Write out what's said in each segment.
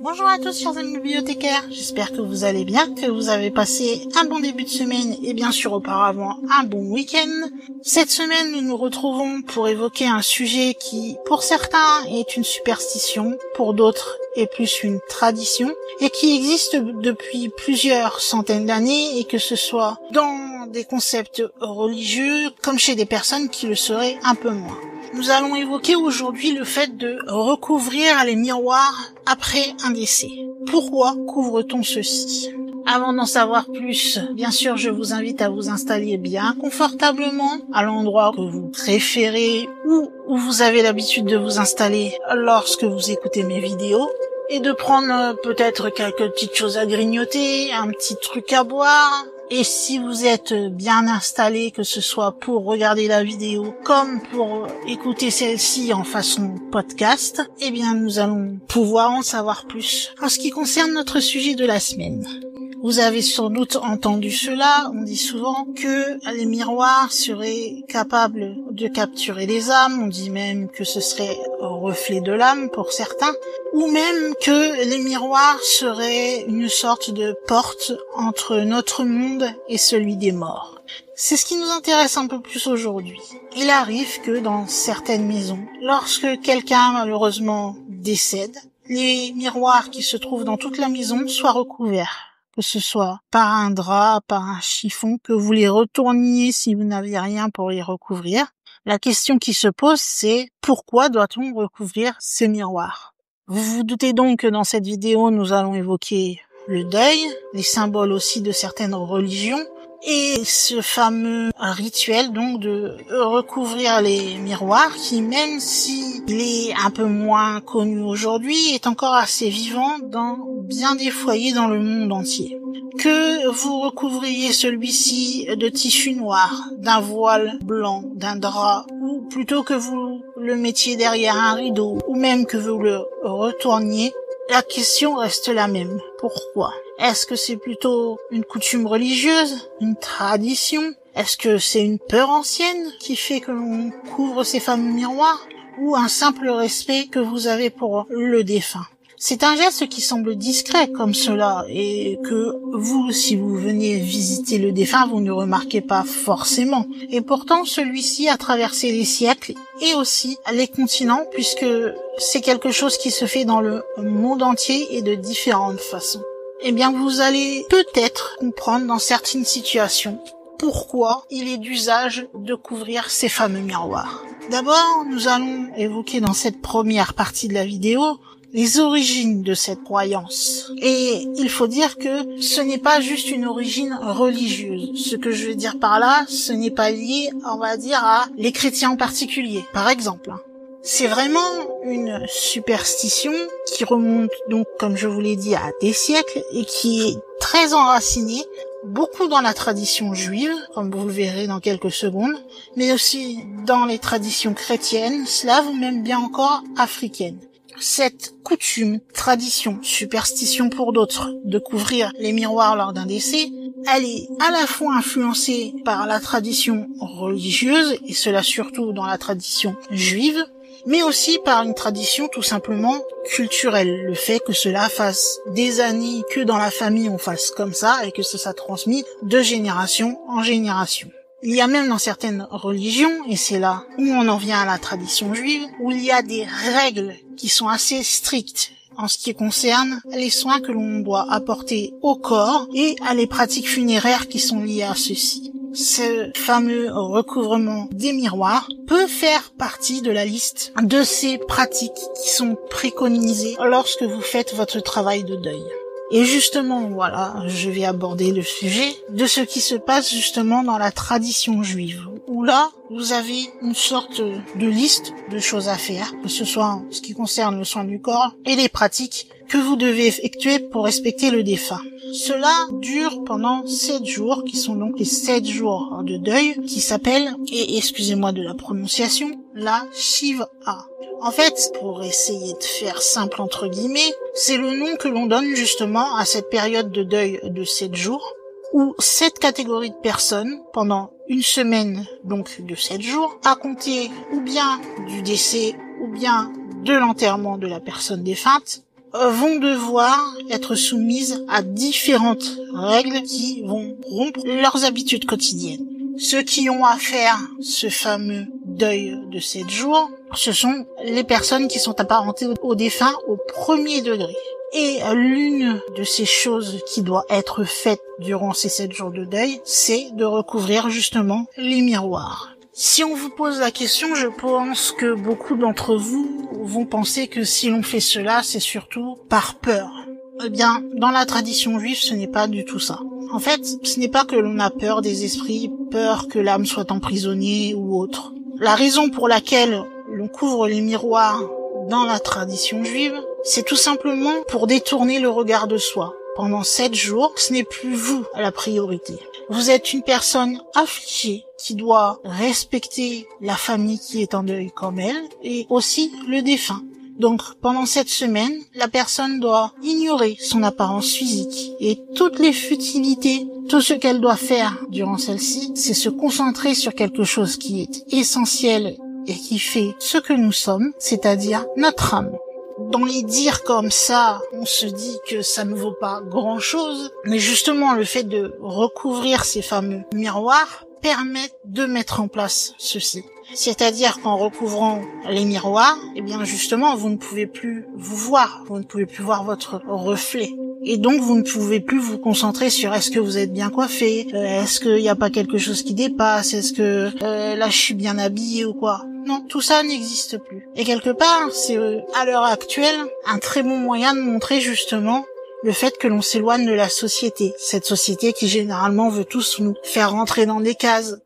Bonjour à tous chers amis bibliothécaires, j'espère que vous allez bien, que vous avez passé un bon début de semaine et bien sûr auparavant un bon week-end. Cette semaine nous nous retrouvons pour évoquer un sujet qui pour certains est une superstition, pour d'autres est plus une tradition et qui existe depuis plusieurs centaines d'années et que ce soit dans des concepts religieux comme chez des personnes qui le seraient un peu moins. Nous allons évoquer aujourd'hui le fait de recouvrir les miroirs après un décès. Pourquoi couvre-t-on ceci ? Avant d'en savoir plus, bien sûr, je vous invite à vous installer bien confortablement à l'endroit que vous préférez ou où vous avez l'habitude de vous installer lorsque vous écoutez mes vidéos et de prendre peut-être quelques petites choses à grignoter, un petit truc à boire. Et si vous êtes bien installé, que ce soit pour regarder la vidéo comme pour écouter celle-ci en façon podcast, eh bien nous allons pouvoir en savoir plus en ce qui concerne notre sujet de la semaine. Vous avez sans doute entendu cela, on dit souvent que les miroirs seraient capables de capturer les âmes, on dit même que ce serait reflet de l'âme pour certains, ou même que les miroirs seraient une sorte de porte entre notre monde et celui des morts. C'est ce qui nous intéresse un peu plus aujourd'hui. Il arrive que dans certaines maisons, lorsque quelqu'un malheureusement décède, les miroirs qui se trouvent dans toute la maison soient recouverts. Que ce soit par un drap, par un chiffon, que vous les retourniez si vous n'avez rien pour les recouvrir. La question qui se pose, c'est pourquoi doit-on recouvrir ces miroirs ? Vous vous doutez donc que dans cette vidéo, nous allons évoquer le deuil, les symboles aussi de certaines religions, et ce fameux rituel donc de recouvrir les miroirs qui, même s'il est un peu moins connu aujourd'hui, est encore assez vivant dans bien des foyers dans le monde entier. Que vous recouvriez celui-ci de tissu noir, d'un voile blanc, d'un drap, ou plutôt que vous le mettiez derrière un rideau, ou même que vous le retourniez, la question reste la même. Pourquoi ? Est-ce que c'est plutôt une coutume religieuse, une tradition ? Est-ce que c'est une peur ancienne qui fait que l'on couvre ces fameux miroirs ? Ou un simple respect que vous avez pour le défunt ? C'est un geste qui semble discret comme cela et que vous, si vous venez visiter le défunt, vous ne remarquez pas forcément. Et pourtant, celui-ci a traversé les siècles et aussi les continents puisque c'est quelque chose qui se fait dans le monde entier et de différentes façons. Eh bien, vous allez peut-être comprendre dans certaines situations pourquoi il est d'usage de couvrir ces fameux miroirs. D'abord, nous allons évoquer dans cette première partie de la vidéo les origines de cette croyance. Et il faut dire que ce n'est pas juste une origine religieuse. Ce que je veux dire par là, ce n'est pas lié, on va dire, à les chrétiens en particulier, par exemple. C'est vraiment une superstition qui remonte donc, comme je vous l'ai dit, à des siècles et qui est très enracinée, beaucoup dans la tradition juive, comme vous le verrez dans quelques secondes, mais aussi dans les traditions chrétiennes, slaves ou même bien encore africaines. Cette coutume, tradition, superstition pour d'autres, de couvrir les miroirs lors d'un décès, elle est à la fois influencée par la tradition religieuse, et cela surtout dans la tradition juive, mais aussi par une tradition tout simplement culturelle. Le fait que cela fasse des années que dans la famille on fasse comme ça et que ça transmis de génération en génération. Il y a même dans certaines religions, et c'est là où on en vient à la tradition juive, où il y a des règles qui sont assez strictes en ce qui concerne les soins que l'on doit apporter au corps et à les pratiques funéraires qui sont liées à ceci. Ce fameux recouvrement des miroirs peut faire partie de la liste de ces pratiques qui sont préconisées lorsque vous faites votre travail de deuil. Et justement, voilà, je vais aborder le sujet de ce qui se passe justement dans la tradition juive, où là, vous avez une sorte de liste de choses à faire, que ce soit en ce qui concerne le soin du corps et les pratiques que vous devez effectuer pour respecter le défunt. Cela dure pendant 7 jours, qui sont donc les 7 jours de deuil, qui s'appellent, et excusez-moi de la prononciation, la Shiva. En fait, pour essayer de faire simple entre guillemets, c'est le nom que l'on donne justement à cette période de deuil de 7 jours, où 7 catégories de personnes, pendant une semaine donc de 7 jours, à compter ou bien du décès ou bien de l'enterrement de la personne défunte, vont devoir être soumises à différentes règles qui vont rompre leurs habitudes quotidiennes. Ceux qui ont à faire ce fameux deuil de 7 jours, ce sont les personnes qui sont apparentées au défunt au premier degré. Et l'une de ces choses qui doit être faite durant ces 7 jours de deuil, c'est de recouvrir justement les miroirs. Si on vous pose la question, je pense que beaucoup d'entre vous vont penser que si l'on fait cela, c'est surtout par peur. Eh bien, dans la tradition juive, ce n'est pas du tout ça. En fait, ce n'est pas que l'on a peur des esprits, peur que l'âme soit emprisonnée ou autre. La raison pour laquelle l'on couvre les miroirs dans la tradition juive, c'est tout simplement pour détourner le regard de soi. Pendant 7 jours, ce n'est plus vous la priorité. Vous êtes une personne affligée qui doit respecter la famille qui est en deuil comme elle et aussi le défunt. Donc, pendant cette semaine, la personne doit ignorer son apparence physique et toutes les futilités. Tout ce qu'elle doit faire durant celle-ci, c'est se concentrer sur quelque chose qui est essentiel et qui fait ce que nous sommes, c'est-à-dire notre âme. Dans les dires comme ça, on se dit que ça ne vaut pas grand-chose, mais justement le fait de recouvrir ces fameux miroirs permet de mettre en place ceci. C'est-à-dire qu'en recouvrant les miroirs, eh bien justement, vous ne pouvez plus vous voir, vous ne pouvez plus voir votre reflet. Et donc, vous ne pouvez plus vous concentrer sur est-ce que vous êtes bien coiffé, est-ce qu'il n'y a pas quelque chose qui dépasse, est-ce que là je suis bien habillée ou quoi. Non, tout ça n'existe plus. Et quelque part, c'est à l'heure actuelle un très bon moyen de montrer justement le fait que l'on s'éloigne de la société. Cette société qui généralement veut tous nous faire rentrer dans des cases.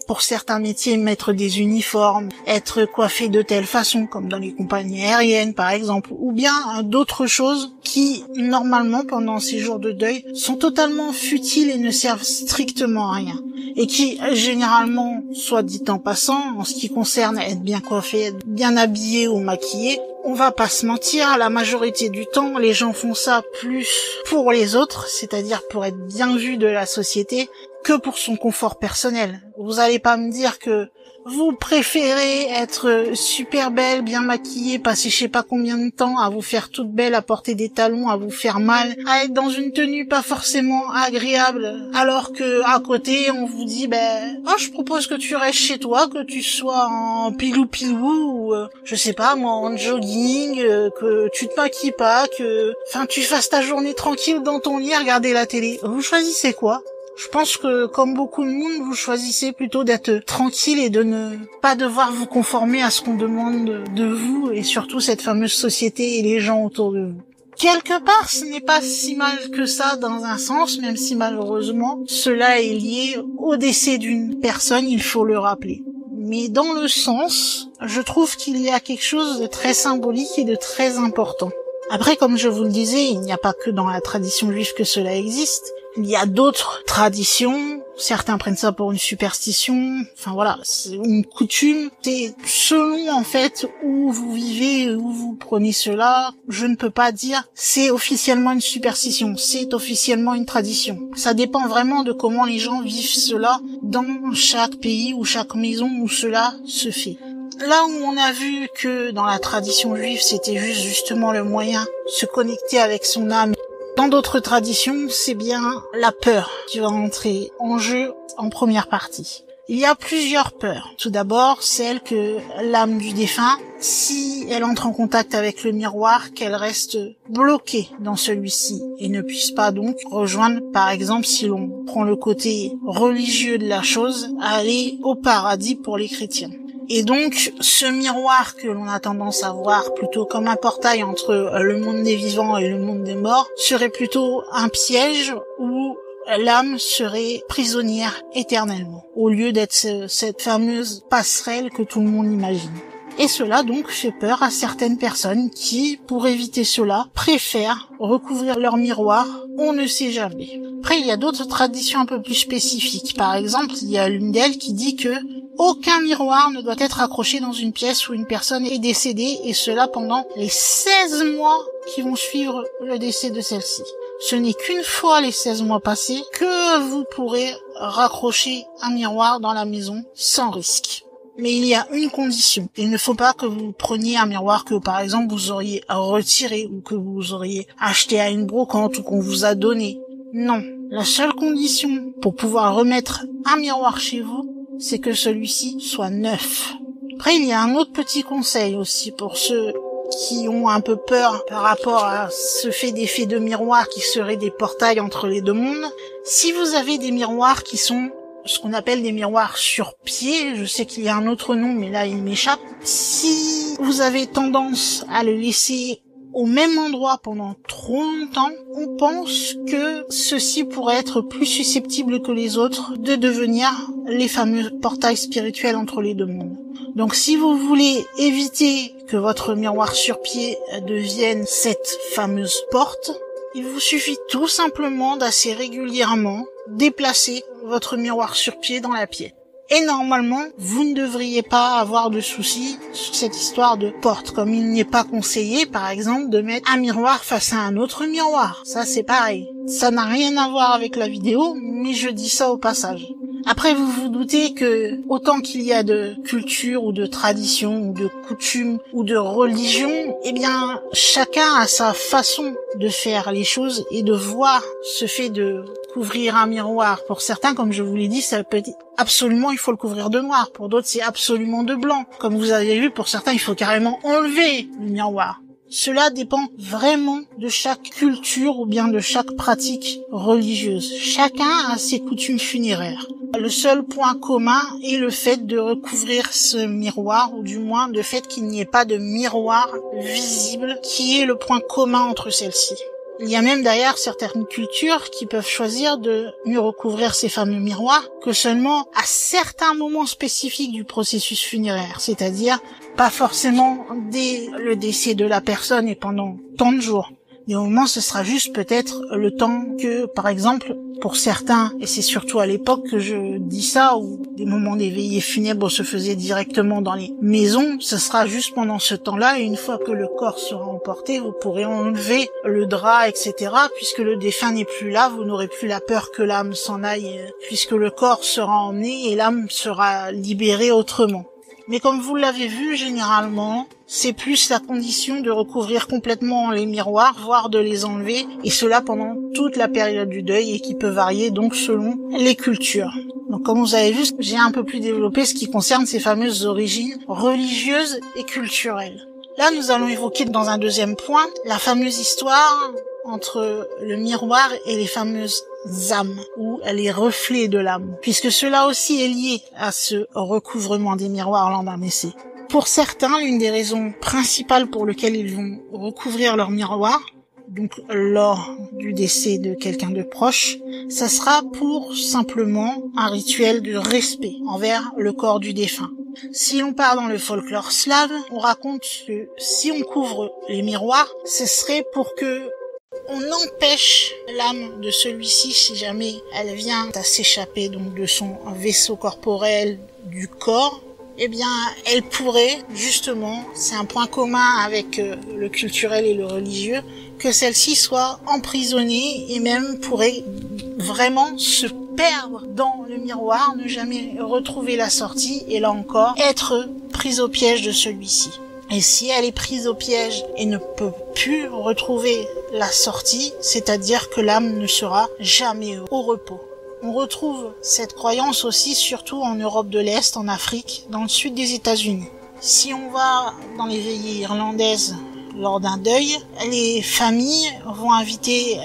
Pour certains métiers, mettre des uniformes, être coiffé de telle façon, comme dans les compagnies aériennes par exemple, ou bien d'autres choses qui, normalement, pendant ces jours de deuil, sont totalement futiles et ne servent strictement à rien. Et qui, généralement, soit dit en passant, en ce qui concerne être bien coiffé, être bien habillé ou maquillé, on va pas se mentir, la majorité du temps, les gens font ça plus pour les autres, c'est-à-dire pour être bien vu de la société, que pour son confort personnel. Vous allez pas me dire que vous préférez être super belle, bien maquillée, passer je sais pas combien de temps à vous faire toute belle, à porter des talons, à vous faire mal, à être dans une tenue pas forcément agréable, alors que à côté on vous dit je propose que tu restes chez toi, que tu sois en pilou-pilou ou je sais pas moi en jogging, que tu te maquilles pas, que tu fasses ta journée tranquille dans ton lit à regarder la télé. Vous choisissez quoi? Je pense que, comme beaucoup de monde, vous choisissez plutôt d'être tranquille et de ne pas devoir vous conformer à ce qu'on demande de vous et surtout cette fameuse société et les gens autour de vous. Quelque part, ce n'est pas si mal que ça dans un sens, même si malheureusement, cela est lié au décès d'une personne, il faut le rappeler. Mais dans le sens, je trouve qu'il y a quelque chose de très symbolique et de très important. Après, comme je vous le disais, il n'y a pas que dans la tradition juive que cela existe. Il y a d'autres traditions, certains prennent ça pour une superstition, c'est une coutume. C'est selon, en fait, où vous vivez, où vous prenez cela, je ne peux pas dire c'est officiellement une superstition, c'est officiellement une tradition. Ça dépend vraiment de comment les gens vivent cela dans chaque pays ou chaque maison où cela se fait. Là où on a vu que dans la tradition juive, c'était justement le moyen de se connecter avec son âme. Dans d'autres traditions, c'est bien la peur qui va entrer en jeu en première partie. Il y a plusieurs peurs. Tout d'abord, celle que l'âme du défunt, si elle entre en contact avec le miroir, qu'elle reste bloquée dans celui-ci et ne puisse pas donc rejoindre, par exemple, si l'on prend le côté religieux de la chose, aller au paradis pour les chrétiens. Et donc, ce miroir que l'on a tendance à voir plutôt comme un portail entre le monde des vivants et le monde des morts serait plutôt un piège où l'âme serait prisonnière éternellement, au lieu d'être cette fameuse passerelle que tout le monde imagine. Et cela donc fait peur à certaines personnes qui, pour éviter cela, préfèrent recouvrir leur miroir, on ne sait jamais. Après, il y a d'autres traditions un peu plus spécifiques. Par exemple, il y a l'une d'elles qui dit que aucun miroir ne doit être accroché dans une pièce où une personne est décédée, et cela pendant les 16 mois qui vont suivre le décès de celle-ci. Ce n'est qu'une fois les 16 mois passés que vous pourrez raccrocher un miroir dans la maison sans risque. Mais il y a une condition. Il ne faut pas que vous preniez un miroir que, par exemple, vous auriez retiré ou que vous auriez acheté à une brocante ou qu'on vous a donné. Non. La seule condition pour pouvoir remettre un miroir chez vous, c'est que celui-ci soit neuf. Après, il y a un autre petit conseil aussi pour ceux qui ont un peu peur par rapport à ce fait d'effet de miroir qui seraient des portails entre les deux mondes. Si vous avez des miroirs qui sont ce qu'on appelle des miroirs sur pied, je sais qu'il y a un autre nom, mais là il m'échappe. Si vous avez tendance à le laisser au même endroit pendant trop longtemps, on pense que ceux-ci pourraient être plus susceptibles que les autres de devenir les fameux portails spirituels entre les deux mondes. Donc si vous voulez éviter que votre miroir sur pied devienne cette fameuse porte, il vous suffit tout simplement d'assez régulièrement déplacer votre miroir sur pied dans la pièce. Et normalement, vous ne devriez pas avoir de soucis sur cette histoire de porte, comme il n'est pas conseillé, par exemple, de mettre un miroir face à un autre miroir. Ça, c'est pareil. Ça n'a rien à voir avec la vidéo, mais je dis ça au passage. Après, vous vous doutez que autant qu'il y a de culture ou de tradition ou de coutume ou de religion, eh bien, chacun a sa façon de faire les choses et de voir ce fait de couvrir un miroir. Pour certains, comme je vous l'ai dit, ça peut être absolument, il faut le couvrir de noir. Pour d'autres, c'est absolument de blanc. Comme vous avez vu, pour certains, il faut carrément enlever le miroir. Cela dépend vraiment de chaque culture ou bien de chaque pratique religieuse. Chacun a ses coutumes funéraires. Le seul point commun est le fait de recouvrir ce miroir, ou du moins le fait qu'il n'y ait pas de miroir visible, qui est le point commun entre celles-ci. Il y a même d'ailleurs certaines cultures qui peuvent choisir de ne recouvrir ces fameux miroirs que seulement à certains moments spécifiques du processus funéraire, c'est-à-dire pas forcément dès le décès de la personne et pendant tant de jours. Des moments, ce sera juste peut-être le temps que, par exemple, pour certains, et c'est surtout à l'époque que je dis ça, où des moments des veillées funèbres se faisaient directement dans les maisons, ce sera juste pendant ce temps-là, et une fois que le corps sera emporté, vous pourrez enlever le drap, etc., puisque le défunt n'est plus là, vous n'aurez plus la peur que l'âme s'en aille, puisque le corps sera emmené et l'âme sera libérée autrement. Mais comme vous l'avez vu, généralement, c'est plus la condition de recouvrir complètement les miroirs, voire de les enlever, et cela pendant toute la période du deuil, et qui peut varier donc selon les cultures. Donc comme vous avez vu, j'ai un peu plus développé ce qui concerne ces fameuses origines religieuses et culturelles. Là, nous allons évoquer dans un deuxième point la fameuse histoire entre le miroir et les fameuses âmes, ou les reflets de l'âme, puisque cela aussi est lié à ce recouvrement des miroirs lors d'un décès. Pour certains, l'une des raisons principales pour lesquelles ils vont recouvrir leur miroir, donc lors du décès de quelqu'un de proche, ça sera pour simplement un rituel de respect envers le corps du défunt. Si l'on part dans le folklore slave, on raconte que si on couvre les miroirs, ce serait pour que on empêche l'âme de celui-ci, si jamais elle vient à s'échapper donc de son vaisseau corporel du corps, eh bien elle pourrait justement, c'est un point commun avec le culturel et le religieux, que celle-ci soit emprisonnée et même pourrait vraiment se perdre dans le miroir, ne jamais retrouver la sortie et là encore être prise au piège de celui-ci. Et si elle est prise au piège et ne peut plus retrouver la sortie, c'est-à-dire que l'âme ne sera jamais au repos. On retrouve cette croyance aussi surtout en Europe de l'Est, en Afrique, dans le sud des États-Unis. Si on va dans les veillées irlandaises lors d'un deuil, les familles vont inviter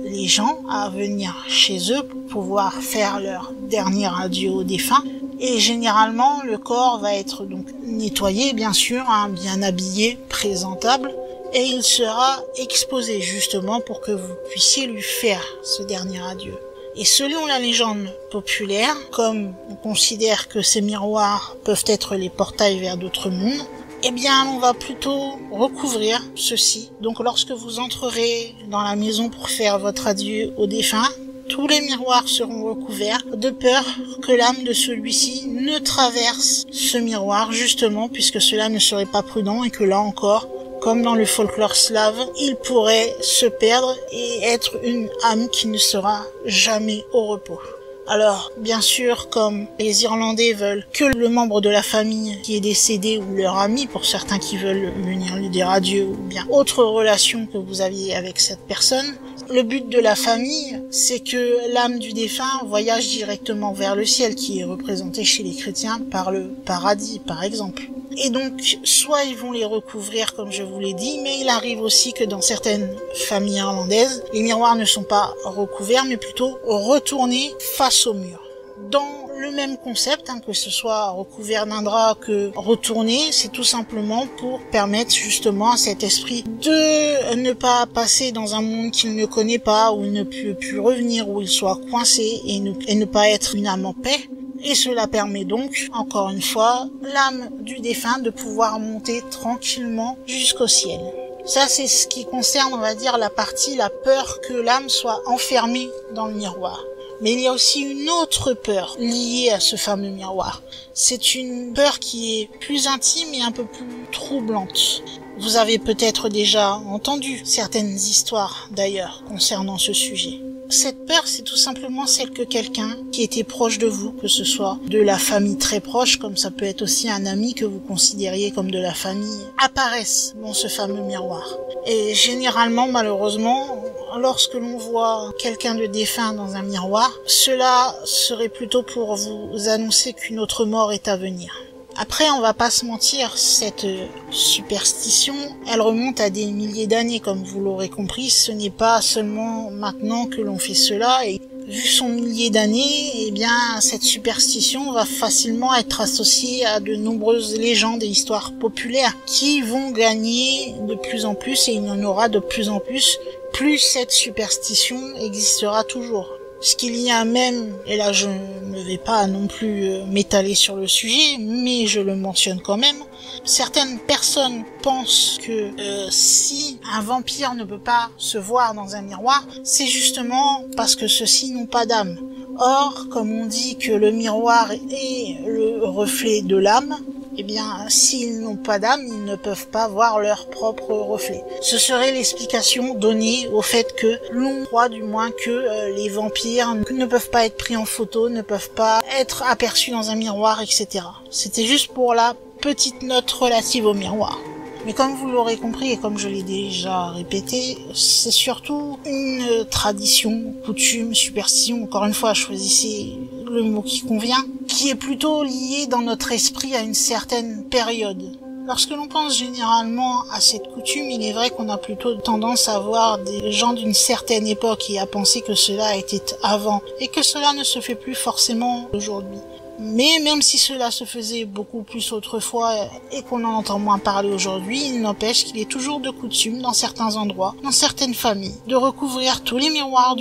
les gens à venir chez eux pour pouvoir faire leur dernier adieu au défunt. Et généralement, le corps va être donc nettoyé, bien sûr, bien habillé, présentable, et il sera exposé justement pour que vous puissiez lui faire ce dernier adieu. Et selon la légende populaire, comme on considère que ces miroirs peuvent être les portails vers d'autres mondes, eh bien, on va plutôt recouvrir ceci. Donc, lorsque vous entrerez dans la maison pour faire votre adieu au défunt, tous les miroirs seront recouverts de peur que l'âme de celui-ci ne traverse ce miroir, justement, puisque cela ne serait pas prudent et que là encore, comme dans le folklore slave, il pourrait se perdre et être une âme qui ne sera jamais au repos. Alors, bien sûr, comme les Irlandais veulent que le membre de la famille qui est décédé ou leur ami, pour certains qui veulent venir lui dire adieu ou bien autre relation que vous aviez avec cette personne, le but de la famille, c'est que l'âme du défunt voyage directement vers le ciel, qui est représenté chez les chrétiens par le paradis, par exemple. Et donc, soit ils vont les recouvrir, comme je vous l'ai dit, mais il arrive aussi que dans certaines familles irlandaises, les miroirs ne sont pas recouverts, mais plutôt retournés face au mur. Dans le même concept, que ce soit recouvert d'un drap que retourné, c'est tout simplement pour permettre justement à cet esprit de ne pas passer dans un monde qu'il ne connaît pas, où il ne peut plus revenir, où il soit coincé et ne pas être une âme en paix. Et cela permet donc, encore une fois, l'âme du défunt de pouvoir monter tranquillement jusqu'au ciel. Ça, c'est ce qui concerne, on va dire, la peur que l'âme soit enfermée dans le miroir. Mais il y a aussi une autre peur liée à ce fameux miroir. C'est une peur qui est plus intime et un peu plus troublante. Vous avez peut-être déjà entendu certaines histoires, d'ailleurs, concernant ce sujet. Cette peur, c'est tout simplement celle que quelqu'un qui était proche de vous, que ce soit de la famille très proche, comme ça peut être aussi un ami que vous considériez comme de la famille, apparaisse dans ce fameux miroir. Et généralement, malheureusement, lorsque l'on voit quelqu'un de défunt dans un miroir, cela serait plutôt pour vous annoncer qu'une autre mort est à venir. Après, on va pas se mentir, cette superstition, elle remonte à des milliers d'années, comme vous l'aurez compris. Ce n'est pas seulement maintenant que l'on fait cela, et vu son millier d'années, eh bien, cette superstition va facilement être associée à de nombreuses légendes et histoires populaires qui vont gagner de plus en plus, et il y en aura de plus en plus cette superstition existera toujours. Ce qu'il y a même, et là je ne vais pas non plus m'étaler sur le sujet, mais je le mentionne quand même, certaines personnes pensent que si un vampire ne peut pas se voir dans un miroir, c'est justement parce que ceux-ci n'ont pas d'âme. Or, comme on dit que le miroir est le reflet de l'âme, eh bien, s'ils n'ont pas d'âme, ils ne peuvent pas voir leur propre reflet. Ce serait l'explication donnée au fait que l'on croit du moins que les vampires ne peuvent pas être pris en photo, ne peuvent pas être aperçus dans un miroir, etc. C'était juste pour la petite note relative au miroir. Mais comme vous l'aurez compris et comme je l'ai déjà répété, c'est surtout une tradition, coutume, superstition, encore une fois, choisissez le mot qui convient, qui est plutôt lié dans notre esprit à une certaine période. Lorsque l'on pense généralement à cette coutume, il est vrai qu'on a plutôt tendance à voir des gens d'une certaine époque et à penser que cela était avant et que cela ne se fait plus forcément aujourd'hui. Mais même si cela se faisait beaucoup plus autrefois et qu'on en entend moins parler aujourd'hui, il n'empêche qu'il est toujours de coutume dans certains endroits, dans certaines familles, de recouvrir tous les miroirs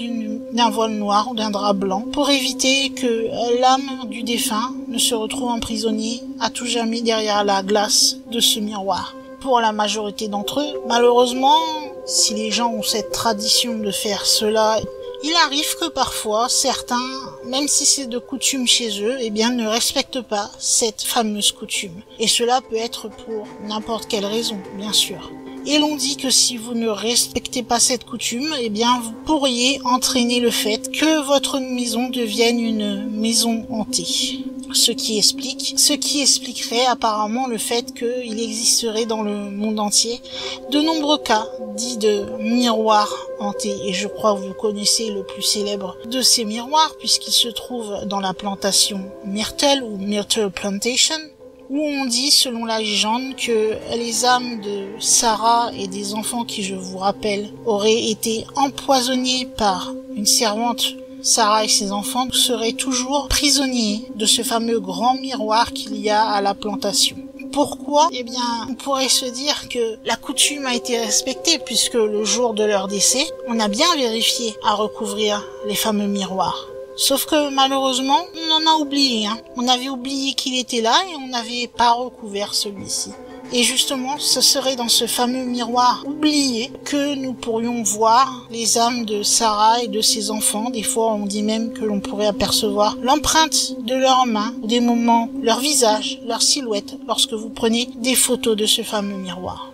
d'un voile noir ou d'un drap blanc pour éviter que l'âme du défunt ne se retrouve emprisonnée à tout jamais derrière la glace de ce miroir. Pour la majorité d'entre eux, malheureusement, si les gens ont cette tradition de faire cela, il arrive que parfois certains, même si c'est de coutume chez eux, eh bien ne respectent pas cette fameuse coutume. Et cela peut être pour n'importe quelle raison, bien sûr. Et l'on dit que si vous ne respectez pas cette coutume, eh bien vous pourriez entraîner le fait que votre maison devienne une maison hantée. Ce qui expliquerait apparemment le fait qu'il existerait dans le monde entier de nombreux cas dits de miroirs hantés. Et je crois que vous connaissez le plus célèbre de ces miroirs puisqu'il se trouve dans la plantation Myrtle ou Myrtle Plantation, où on dit, selon la légende, que les âmes de Sarah et des enfants qui, je vous rappelle, auraient été empoisonnés par une servante. Sarah et ses enfants seraient toujours prisonniers de ce fameux grand miroir qu'il y a à la plantation. Pourquoi? Eh bien, on pourrait se dire que la coutume a été respectée puisque le jour de leur décès, on a bien vérifié à recouvrir les fameux miroirs. Sauf que malheureusement, on en a oublié. On avait oublié qu'il était là et on n'avait pas recouvert celui-ci. Et justement, ce serait dans ce fameux miroir oublié que nous pourrions voir les âmes de Sarah et de ses enfants. Des fois, on dit même que l'on pourrait apercevoir l'empreinte de leurs mains, ou des moments, leur visage, leur silhouette, lorsque vous prenez des photos de ce fameux miroir.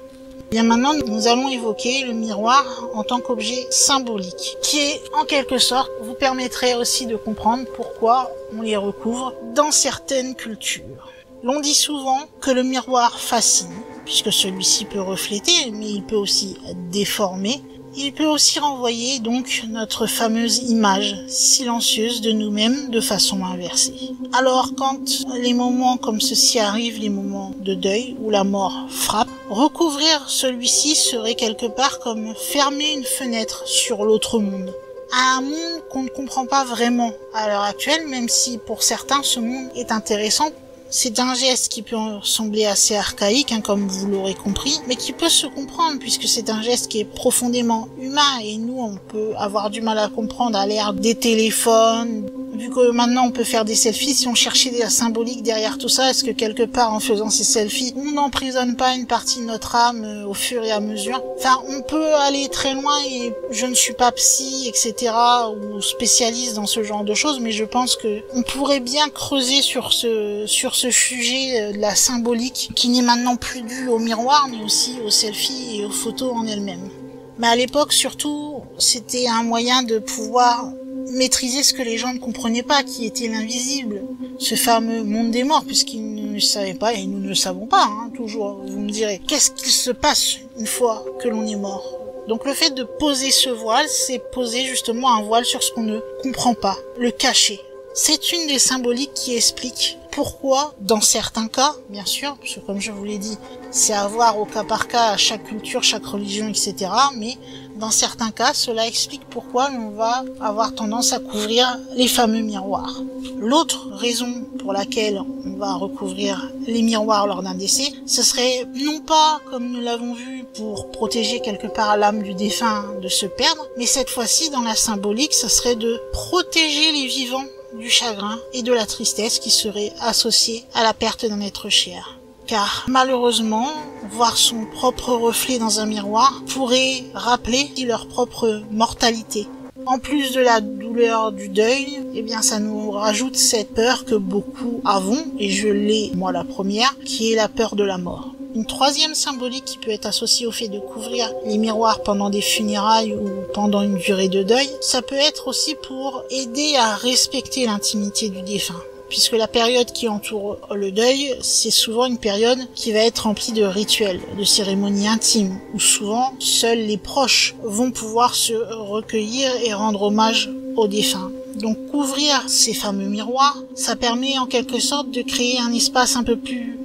Bien maintenant, nous allons évoquer le miroir en tant qu'objet symbolique, qui est, en quelque sorte, vous permettrait aussi de comprendre pourquoi on les recouvre dans certaines cultures. L'on dit souvent que le miroir fascine, puisque celui-ci peut refléter, mais il peut aussi déformer. Il peut aussi renvoyer donc notre fameuse image silencieuse de nous-mêmes de façon inversée. Alors quand les moments comme ceci arrivent, les moments de deuil où la mort frappe, recouvrir celui-ci serait quelque part comme fermer une fenêtre sur l'autre monde. Un monde qu'on ne comprend pas vraiment à l'heure actuelle, même si pour certains ce monde est intéressant. C'est un geste qui peut sembler assez archaïque, comme vous l'aurez compris, mais qui peut se comprendre puisque c'est un geste qui est profondément humain et nous on peut avoir du mal à comprendre à l'ère des téléphones. Vu que maintenant on peut faire des selfies, si on cherchait des symboliques derrière tout ça, est-ce que quelque part en faisant ces selfies, on n'emprisonne pas une partie de notre âme au fur et à mesure? Enfin, on peut aller très loin et je ne suis pas psy, etc. ou spécialiste dans ce genre de choses, mais je pense que on pourrait bien creuser sur ce sujet de la symbolique qui n'est maintenant plus due au miroir, mais aussi aux selfies et aux photos en elles-mêmes. Mais à l'époque, surtout, c'était un moyen de pouvoir maîtriser ce que les gens ne comprenaient pas, qui était l'invisible, ce fameux monde des morts, puisqu'ils ne le savaient pas et nous ne le savons pas, toujours. Vous me direz, qu'est-ce qu'il se passe une fois que l'on est mort? Donc le fait de poser ce voile, c'est poser justement un voile sur ce qu'on ne comprend pas, le cacher. C'est une des symboliques qui explique pourquoi, dans certains cas, bien sûr, parce que comme je vous l'ai dit, c'est à voir au cas par cas, à chaque culture, chaque religion, etc. Mais dans certains cas, cela explique pourquoi on va avoir tendance à couvrir les fameux miroirs. L'autre raison pour laquelle on va recouvrir les miroirs lors d'un décès, ce serait non pas, comme nous l'avons vu, pour protéger quelque part l'âme du défunt de se perdre, mais cette fois-ci, dans la symbolique, ce serait de protéger les vivants du chagrin et de la tristesse qui serait associée à la perte d'un être cher. Car malheureusement, voir son propre reflet dans un miroir pourrait rappeler leur propre mortalité. En plus de la douleur du deuil, eh bien ça nous rajoute cette peur que beaucoup avons, et je l'ai moi la première, qui est la peur de la mort. Une troisième symbolique qui peut être associée au fait de couvrir les miroirs pendant des funérailles ou pendant une durée de deuil, ça peut être aussi pour aider à respecter l'intimité du défunt. Puisque la période qui entoure le deuil, c'est souvent une période qui va être remplie de rituels, de cérémonies intimes, où souvent seuls les proches vont pouvoir se recueillir et rendre hommage au défunt. Donc couvrir ces fameux miroirs, ça permet en quelque sorte de créer un espace un peu plus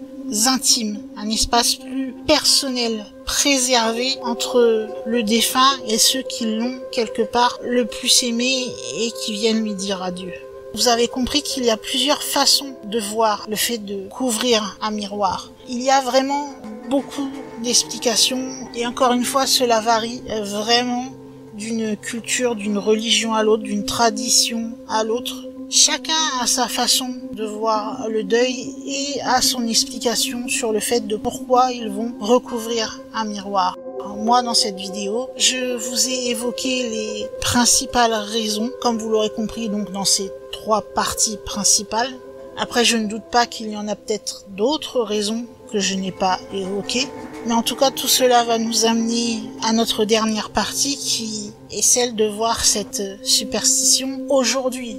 intime, un espace plus personnel, préservé entre le défunt et ceux qui l'ont quelque part le plus aimé et qui viennent lui dire adieu. Vous avez compris qu'il y a plusieurs façons de voir le fait de couvrir un miroir. Il y a vraiment beaucoup d'explications et encore une fois cela varie vraiment d'une culture, d'une religion à l'autre, d'une tradition à l'autre. Chacun a sa façon de voir le deuil et a son explication sur le fait de pourquoi ils vont recouvrir un miroir. Moi, dans cette vidéo, je vous ai évoqué les principales raisons, comme vous l'aurez compris, donc dans ces 3 parties principales. Après, je ne doute pas qu'il y en a peut-être d'autres raisons que je n'ai pas évoquées. Mais en tout cas, tout cela va nous amener à notre dernière partie qui est celle de voir cette superstition aujourd'hui.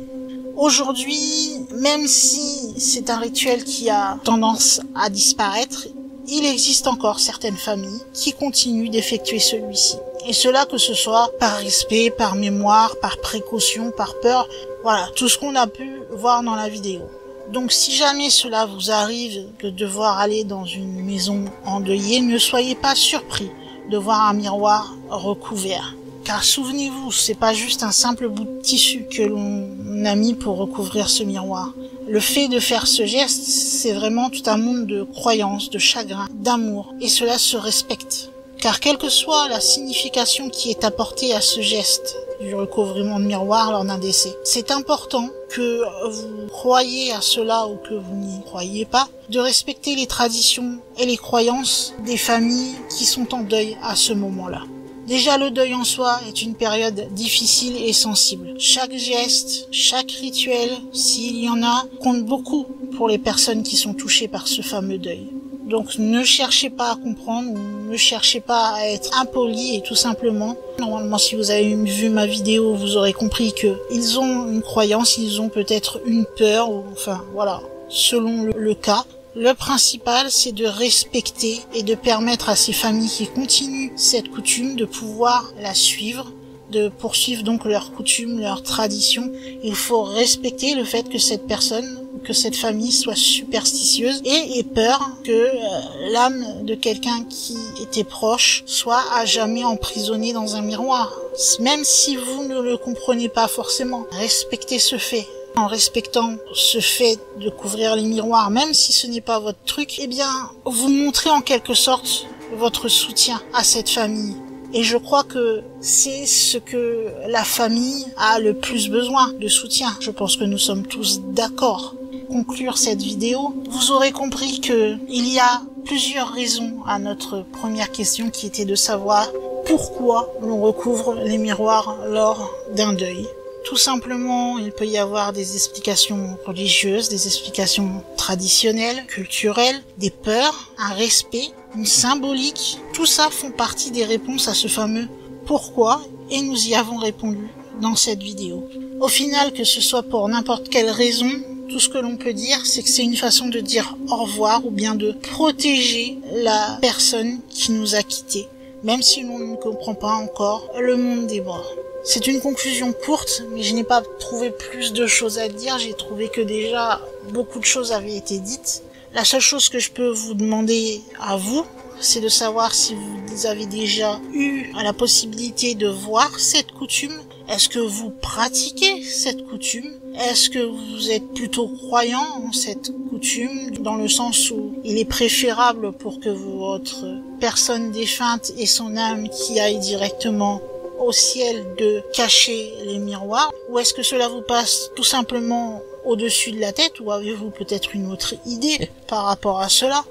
Aujourd'hui, même si c'est un rituel qui a tendance à disparaître, il existe encore certaines familles qui continuent d'effectuer celui-ci. Et cela que ce soit par respect, par mémoire, par précaution, par peur, voilà, tout ce qu'on a pu voir dans la vidéo. Donc si jamais cela vous arrive de devoir aller dans une maison endeuillée, ne soyez pas surpris de voir un miroir recouvert. Car souvenez-vous, c'est pas juste un simple bout de tissu que l'on a mis pour recouvrir ce miroir. Le fait de faire ce geste, c'est vraiment tout un monde de croyances, de chagrin, d'amour, et cela se respecte. Car quelle que soit la signification qui est apportée à ce geste du recouvrement de miroir lors d'un décès, c'est important que vous croyez à cela ou que vous n'y croyez pas, de respecter les traditions et les croyances des familles qui sont en deuil à ce moment-là. Déjà, le deuil en soi est une période difficile et sensible. Chaque geste, chaque rituel, s'il y en a, compte beaucoup pour les personnes qui sont touchées par ce fameux deuil. Donc ne cherchez pas à comprendre, ou ne cherchez pas à être impoli, et tout simplement, normalement si vous avez vu ma vidéo, vous aurez compris que ils ont une croyance, ils ont peut-être une peur, ou enfin voilà, selon le cas. Le principal, c'est de respecter et de permettre à ces familles qui continuent cette coutume de pouvoir la suivre, de poursuivre donc leurs coutumes, leurs traditions. Il faut respecter le fait que cette personne, que cette famille soit superstitieuse et ait peur que l'âme de quelqu'un qui était proche soit à jamais emprisonnée dans un miroir. Même si vous ne le comprenez pas forcément, respectez ce fait. En respectant ce fait de couvrir les miroirs, même si ce n'est pas votre truc, eh bien, vous montrez en quelque sorte votre soutien à cette famille. Et je crois que c'est ce que la famille a le plus besoin, de soutien. Je pense que nous sommes tous d'accord. Conclure cette vidéo, vous aurez compris que il y a plusieurs raisons à notre première question qui était de savoir pourquoi l'on recouvre les miroirs lors d'un deuil. Tout simplement, il peut y avoir des explications religieuses, des explications traditionnelles, culturelles, des peurs, un respect, une symbolique. Tout ça font partie des réponses à ce fameux pourquoi, et nous y avons répondu dans cette vidéo. Au final, que ce soit pour n'importe quelle raison, tout ce que l'on peut dire, c'est que c'est une façon de dire au revoir ou bien de protéger la personne qui nous a quittés, même si l'on ne comprend pas encore le monde des morts. C'est une conclusion courte, mais je n'ai pas trouvé plus de choses à dire. J'ai trouvé que déjà beaucoup de choses avaient été dites. La seule chose que je peux vous demander à vous, c'est de savoir si vous avez déjà eu la possibilité de voir cette coutume. Est-ce que vous pratiquez cette coutume? Est-ce que vous êtes plutôt croyant en cette coutume, dans le sens où il est préférable pour que votre personne défunte et son âme qui aille directement au ciel de cacher les miroirs, ou est-ce que cela vous passe tout simplement au-dessus de la tête, ou avez-vous peut-être une autre idée par rapport à cela?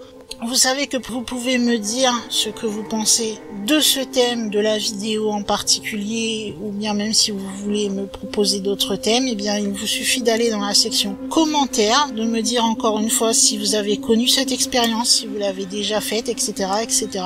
Vous savez que vous pouvez me dire ce que vous pensez de ce thème, de la vidéo en particulier, ou bien même si vous voulez me proposer d'autres thèmes, eh bien il vous suffit d'aller dans la section commentaires, de me dire encore une fois si vous avez connu cette expérience, si vous l'avez déjà faite, etc., etc.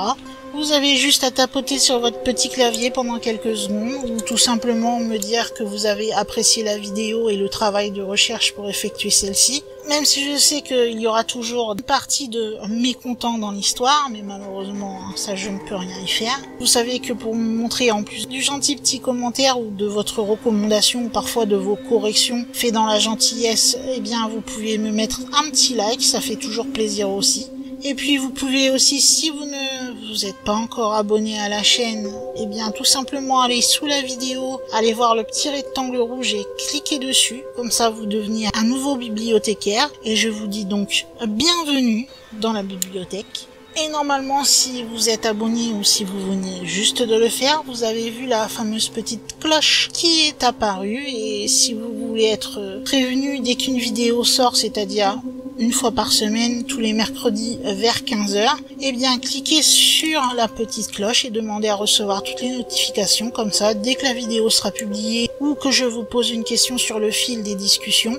Vous avez juste à tapoter sur votre petit clavier pendant quelques secondes, ou tout simplement me dire que vous avez apprécié la vidéo et le travail de recherche pour effectuer celle-ci. Même si je sais qu'il y aura toujours une partie de mécontents dans l'histoire, mais malheureusement, ça je ne peux rien y faire. Vous savez que pour me montrer en plus du gentil petit commentaire ou de votre recommandation ou parfois de vos corrections faites dans la gentillesse, eh bien vous pouvez me mettre un petit like, ça fait toujours plaisir aussi. Et puis vous pouvez aussi, si vous ne vous êtes pas encore abonné à la chaîne, eh bien tout simplement aller sous la vidéo, aller voir le petit rectangle rouge et cliquer dessus. Comme ça vous devenez un nouveau bibliothécaire. Et je vous dis donc bienvenue dans la bibliothèque. Et normalement, si vous êtes abonné ou si vous venez juste de le faire, vous avez vu la fameuse petite cloche qui est apparue. Et si vous voulez être prévenu dès qu'une vidéo sort, c'est-à-dire une fois par semaine, tous les mercredis vers 15h, eh bien cliquez sur la petite cloche et demandez à recevoir toutes les notifications. Comme ça, dès que la vidéo sera publiée ou que je vous pose une question sur le fil des discussions,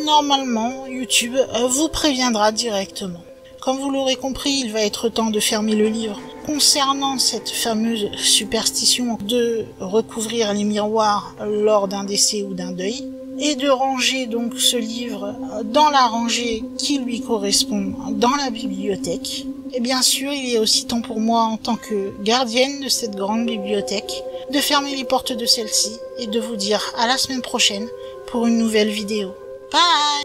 normalement YouTube vous préviendra directement. Comme vous l'aurez compris, il va être temps de fermer le livre concernant cette fameuse superstition de recouvrir les miroirs lors d'un décès ou d'un deuil, et de ranger donc ce livre dans la rangée qui lui correspond dans la bibliothèque. Et bien sûr, il est aussi temps pour moi, en tant que gardienne de cette grande bibliothèque, de fermer les portes de celle-ci et de vous dire à la semaine prochaine pour une nouvelle vidéo. Bye!